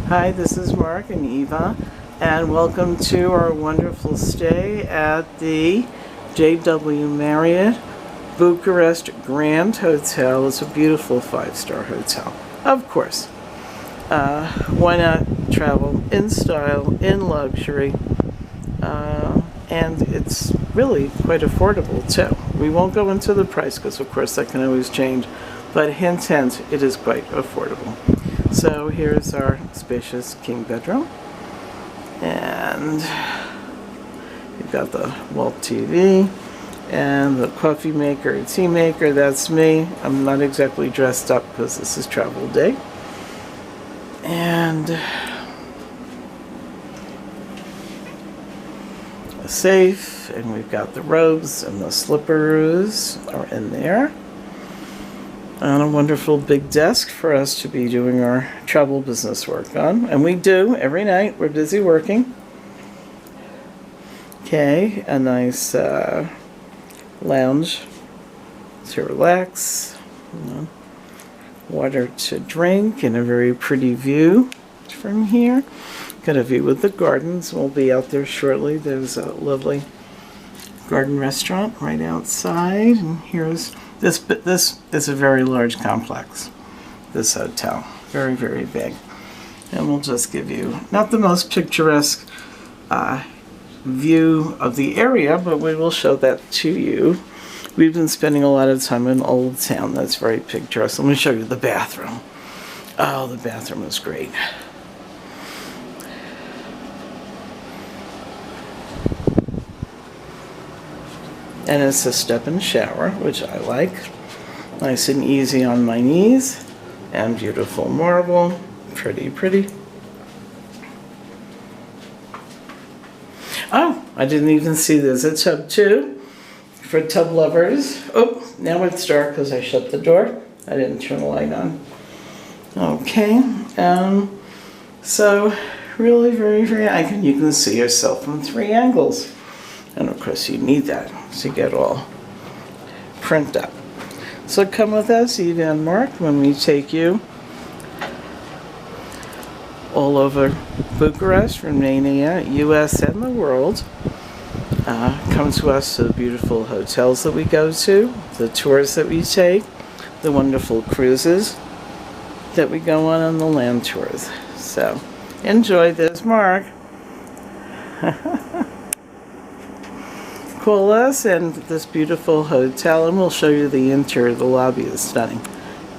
Hi, this is Mark and Eva, and welcome to our wonderful stay at the JW Marriott Bucharest Grand Hotel. It's a beautiful 5-star hotel. Of course, why not travel in style, in luxury, and it's really quite affordable too. We won't go into the price because of course that can always change, but hint hint, it is quite affordable. So here's our spacious king bedroom, and you've got the wall TV and the coffee maker, tea maker. That's me. I'm not exactly dressed up because this is travel day. And a safe, and we've got the robes and the slippers are in there. And a wonderful big desk for us to be doing our travel business work on. And we do every night. We're busy working. Okay, a nice lounge to relax. Water to drink and a very pretty view from here. Got a view with the gardens. We'll be out there shortly. There's a lovely garden restaurant right outside. And here's this is a very large complex, this hotel. Very, very big. And we'll just give you not the most picturesque view of the area, but we will show that to you. We've been spending a lot of time in Old Town. That's very picturesque. Let me show you the bathroom. Oh, the bathroom is great. And it's a step-in shower, which I like. Nice and easy on my knees. And beautiful marble. Pretty, pretty. Oh, I didn't even see there's a tub too for tub lovers. Oh, now it's dark because I shut the door. I didn't turn the light on. Okay, so really very, very, you can see yourself from 3 angles. And of course you need that to get all print up. So come with us, Eva and Mark, when we take you all over Bucharest, Romania, US, and the world. Come to us to the beautiful hotels that we go to, the tours that we take, the wonderful cruises that we go on the land tours. So enjoy this, Mark. Call us and this beautiful hotel, and we'll show you the interior. The lobby is stunning.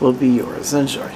Will be yours. Enjoy.